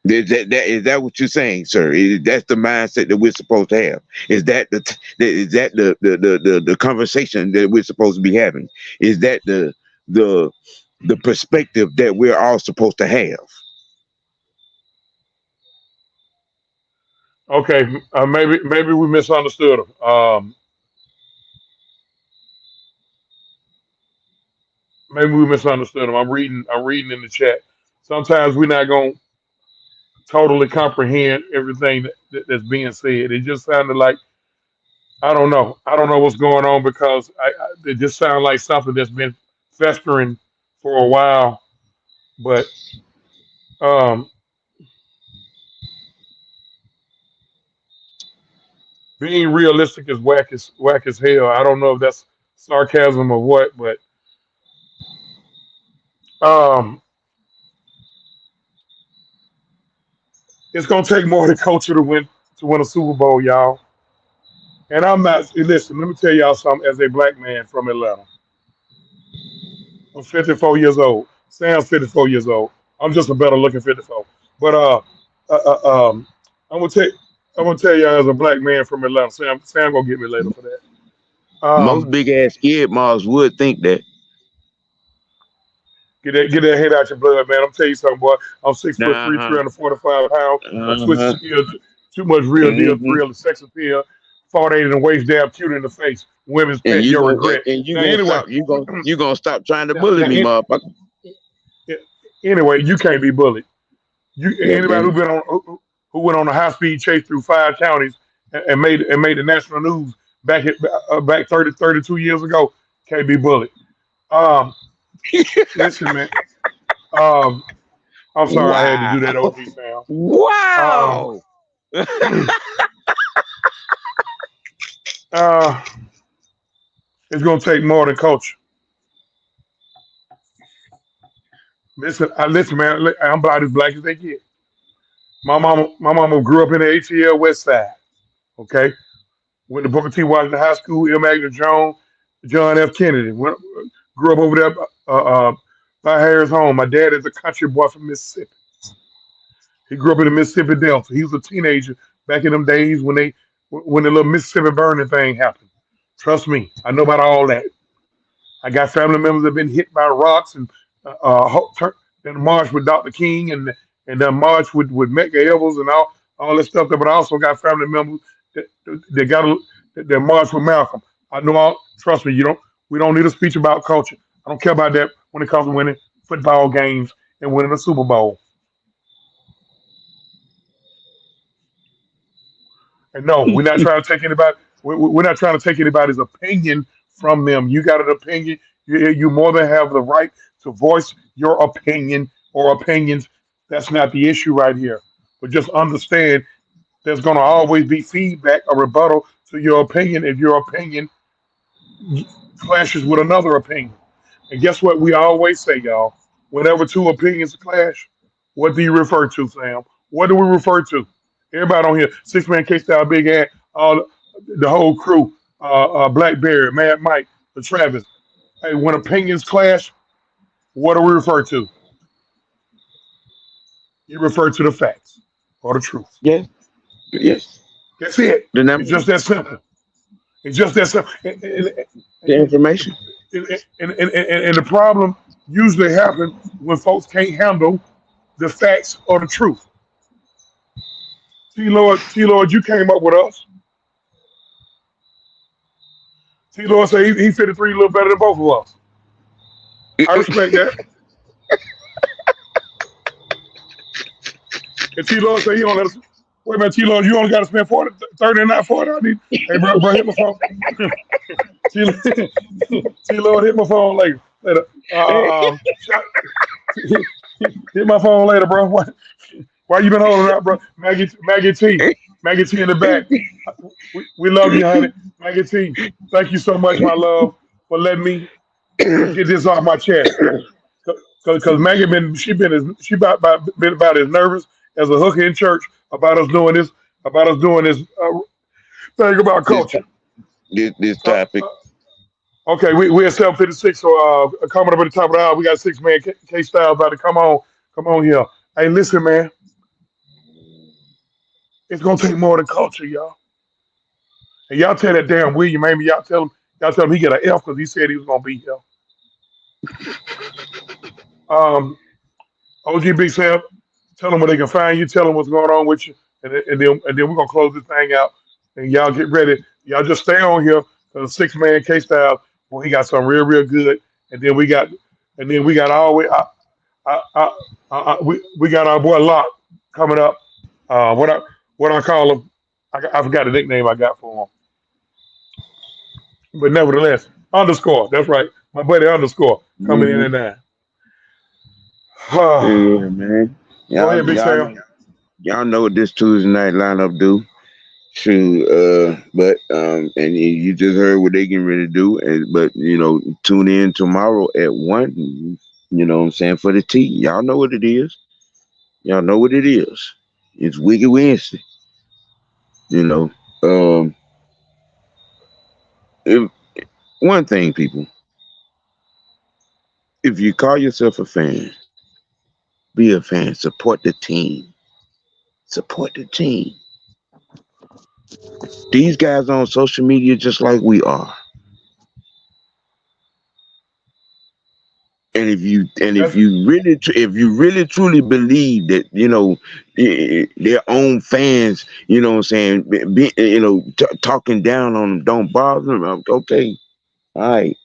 S1: Is that what you're saying, sir? That's the mindset that we're supposed to have. Is that the conversation that we're supposed to be having? Is that the the perspective that we're all supposed to have?
S2: Okay, maybe we misunderstood him. Maybe we misunderstood him. I'm reading in the chat. Sometimes we're not gonna totally comprehend everything that's being said. It just sounded like I don't know. I don't know what's going on because it just sounds like something that's been festering for a while. But um, being realistic is whack as hell. I don't know if that's sarcasm or what, but um, it's gonna take more than culture to win a Super Bowl, y'all. And I'm not. Listen, let me tell y'all something. As a black man from Atlanta, I'm 54 years old. Sam's 54 years old. I'm just a better looking 54. But uh, I'm gonna tell I'm gonna tell y'all as a black man from Atlanta. Sam gonna get me later for that.
S1: Most
S2: Um,
S1: big ass skid marks would think that.
S2: get that head out your blood, man. I'm telling you something, boy. I'm 6'3",
S1: Uh-huh.
S2: 345 pounds. I'm twisted
S1: Uh-huh.
S2: steel, too much real deal,
S1: Hmm.
S2: thrill, and sex appeal fought eight in the waist, dab cute in the face. Women's
S1: And
S2: pet,
S1: you
S2: your
S1: gonna
S2: regret.
S1: you
S2: Now
S1: gonna
S2: anyway,
S1: stop you gonna stop trying to
S2: now,
S1: bully
S2: now
S1: me, motherfucker.
S2: anyway, you can't be bullied. You
S1: God
S2: anybody
S1: damn
S2: who
S1: it.
S2: been on who went on a high speed chase through 5 counties and made the national news back 32 years ago can't be bullied. Um, listen, man. Um, I'm sorry I had to do
S1: Wow.
S2: that, OG Sam. Um,
S1: Wow.
S2: uh, it's gonna take more than culture. Listen, man. I'm about as black as they get. My mama grew up in the ATL West Side. Okay, went to Booker T. Washington High School, M. Agner Jones, John F. Kennedy. Grew up over there by Harris home. My dad is a country boy from Mississippi. He grew up in the Mississippi Delta. He was a teenager back in them days when the little Mississippi burning thing happened. Trust me, I know about all that. I got family members that have been hit by rocks and then marched with Dr. King and then marched with Medgar Evers and all that stuff. But I also got family members that marched with Malcolm. I know all. Trust me, you don't. We don't need a speech about culture. I don't care about that when it comes to winning football games and winning a Super Bowl. And no, we're not trying to take anybody. We're not trying to take anybody's opinion from them. You got an opinion. You more than have the right to voice your opinion or opinions. That's not the issue right here. But just understand there's going to always be feedback or rebuttal to your opinion if your opinion clashes with another opinion. And guess what we always say, y'all? Whenever two opinions clash, what do you refer to, Sam? What do we refer to? Everybody on here, Six Man K Style, Big Ant, all the whole crew, Blackberry, Mad Mike, the Travis. Hey, when opinions clash, what do we refer to? You refer to the facts or the truth.
S1: Yes. Yes.
S2: That's it.
S1: The
S2: It's
S1: number,
S2: just that simple. It's just that simple.
S1: the information.
S2: And the problem usually happens when folks can't handle the facts or the truth. T Lord, you came up with us. T Lord said he 53 a little better than both of us. I respect that. And T Lord said he don't let us. Wait a minute, T Lord, you only got to spend 40, 30 and not 40. I need. Hey, bro, hit my phone. T Lord, hit my phone later. Hit my phone later, bro. Why you been holding out, bro? Maggie T in the back. We love you, honey. Maggie T, thank you so much, my love, for letting me get this off my chest. Because Maggie been about as nervous as a hooker in church about us doing this thing about
S1: this
S2: culture.
S1: this
S2: So,
S1: topic.
S2: okay, we're at 7:56. So coming up at the top of the hour, we got Six Man K Styles about to come on here. Hey, listen, man, it's gonna take more than culture, y'all. And y'all tell that damn William, maybe y'all tell him he got an F because he said he was gonna be here. Um, OG Big Sam, tell them where they can find you. Tell them what's going on with you, and then we're gonna close this thing out. And y'all get ready. Y'all just stay on here for the Six Man K Style. Well, he got something real good. And then we got always we got our boy Locke coming up. What I call him? I forgot the nickname I got for him. But nevertheless, underscore. That's right, my buddy underscore coming in
S1: Mm-hmm.
S2: and there.
S1: Yeah, man.
S2: Go
S1: Y'all,
S2: ahead, Big
S1: y'all,
S2: Sam.
S1: y'all know what this Tuesday night lineup do. Shoot, but and you just heard what they getting ready to do, and but tune in tomorrow at 1. You know what I'm saying, for the tea. Y'all know what it is. Y'all know what it is. It's Wicked Wednesday. You know, um, if one thing, people, if you call yourself a fan, be a fan. Support the team. Support the team. These guys on social media just like we are. And if you
S2: That's
S1: really truly believe that their own fans, you know what I'm saying, talking down on them don't bother them. Okay, all right.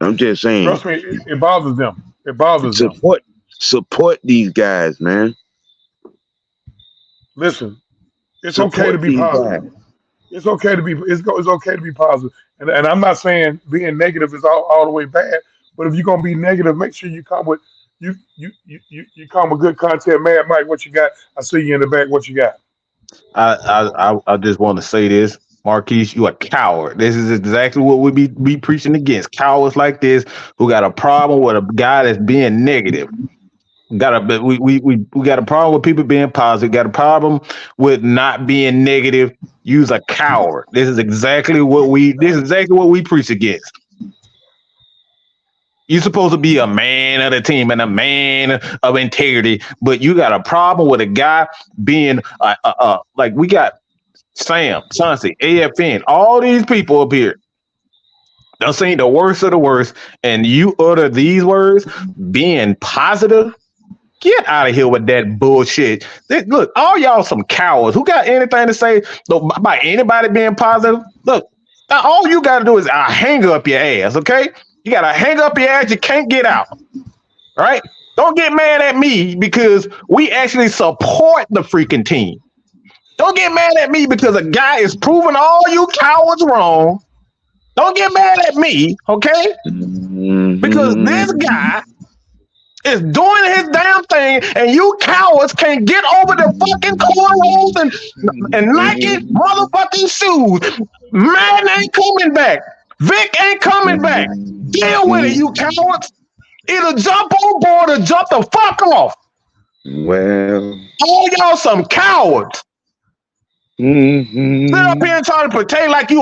S1: I'm just saying,
S2: Trust me, it bothers them. It bothers them.
S1: support these guys, man.
S2: Listen, it's okay to
S1: Support
S2: be
S1: these
S2: positive.
S1: guys.
S2: It's okay to be it's okay to be positive. And I'm not saying being negative is all the way bad, but if you're gonna be negative, make sure you come with you come with good content. Mad Mike, what you got? I see you in the back. What you got?
S5: I just want to say this, Marquise, you a coward. This is exactly what we be preaching against. Cowards like this who got a problem with a guy that's being negative. We got a problem with people being positive. Got a problem with not being negative. You's a coward. This is exactly what we preach against. You're supposed to be a man of the team and a man of integrity, but you got a problem with a guy being like we got Sam, Chauncey, AFN, all these people up here. Done seen the worst of the worst, and you utter these words, being positive. Get out of here with that bullshit. Look, all y'all some cowards. Who got anything to say about anybody being positive? Look, all you got to do is hang up your ass, okay? You got to hang up your ass. You can't get out, all right? Don't get mad at me because we actually support the freaking team. Don't get mad at me because a guy is proving all you cowards wrong. Don't get mad at me, okay? Because this guy is doing his damn thing, and you cowards can't get over the fucking cornrows and Nike motherfucking shoes. Man ain't coming back. Vic ain't coming back. Deal with it, you cowards. Either jump on board or jump the fuck off.
S1: Well,
S5: all y'all some cowards. Sit up here and try to pretend like you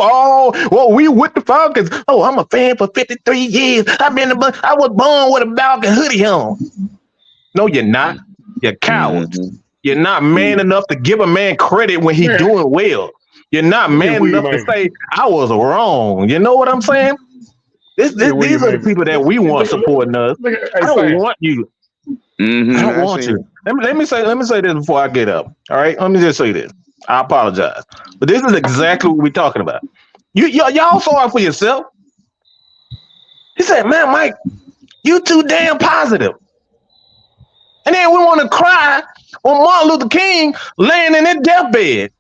S5: we with the Falcons. Oh, I'm a fan for 53 years. I was born with a Falcon hoodie on. No, you're not. You're cowards. You're not man enough to give a man credit when he's doing well. You're not man enough to say I was wrong. You know what I'm saying? These are the people that we want supporting us. I don't want you. I don't want you. Let me say this before I get up. All right, let me just say this. I apologize, but this is exactly what we're talking about. Y'all saw it for yourself. He said, "Man, Mike, you too damn positive." And then we want to cry when Martin Luther King laying in his deathbed,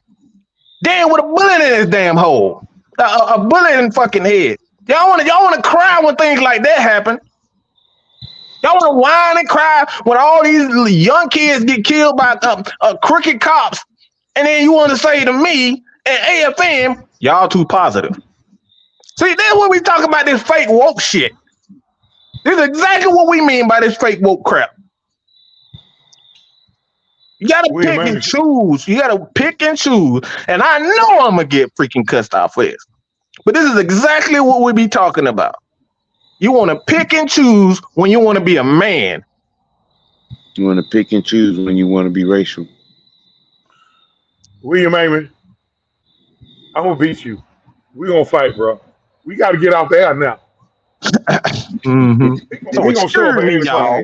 S5: dead with a bullet in his damn hole, a bullet in fucking head. Y'all want to cry when things like that happen. Y'all want to whine and cry when all these young kids get killed by crooked cops. And then you want to say to me and AFM, y'all too positive. See, that's what we talk about, this fake woke shit. This is exactly what we mean by this fake woke crap. You got to pick and choose. You got to pick and choose. And I know I'm going to get freaking cussed out for this. But this is exactly what we be talking about. You want to pick and choose when you want to be a man.
S1: You want to pick and choose when you want to be racial.
S2: William Amy, I'm gonna beat you. We gonna fight, bro. We got to get out there now.
S5: We gonna show up y'all.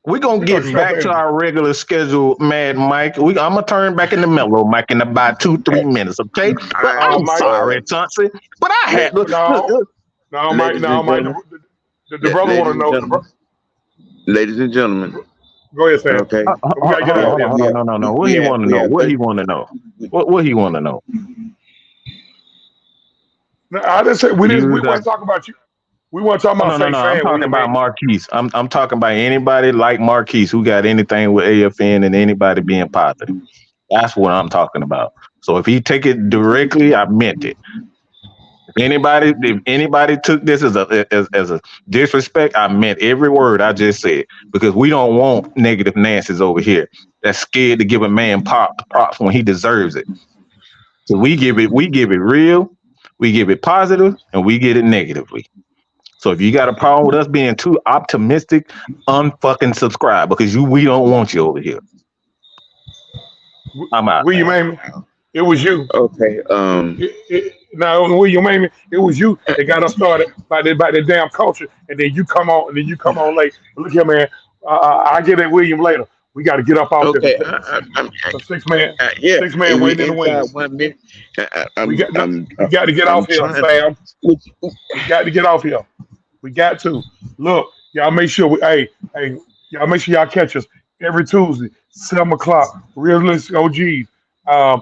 S5: We're gonna get back to our regular schedule, Mad Mike. I'm gonna turn back into Mellow Mike in about 2-3 minutes, okay? But I'm sorry, Chauncey. But I had
S2: Mike. The brother want to know.
S1: Ladies and gentlemen.
S2: Go ahead, Sam.
S1: Okay.
S5: No. What he want to know? What he want to know? What he want to know?
S2: No, I didn't say we want to talk about you. We want to talk about
S5: no. I'm talking about Marquise. I'm talking about anybody like Marquise who got anything with AFN and anybody being positive. That's what I'm talking about. So if he take it directly, I meant it. If anybody took this as a disrespect, I meant every word I just said, because we don't want negative Nancy's over here that's scared to give a man props when he deserves it. So we give it real, we give it positive, and we get it negatively. So if you got a problem with us being too optimistic, unfucking subscribe, because we don't want you over here. I'm out.
S2: William Amy, it was you.
S1: Okay.
S2: Now, William Amy, it was you that got us started by the damn culture, and then you come on late. Look here, man. I get at William later. We got to get up off here.
S1: Okay,
S2: The six-man,
S1: yeah,
S2: six-man
S1: we
S2: waiting in the
S1: inside
S2: wings.
S1: 1 minute.
S2: We got no,
S1: I'm
S2: we got to get
S1: I'm
S2: off here,
S1: trying.
S2: Sam. We got to get off here. We got to. Look, y'all make sure y'all make sure y'all catch us every Tuesday, 7 o'clock. Realistic OGs.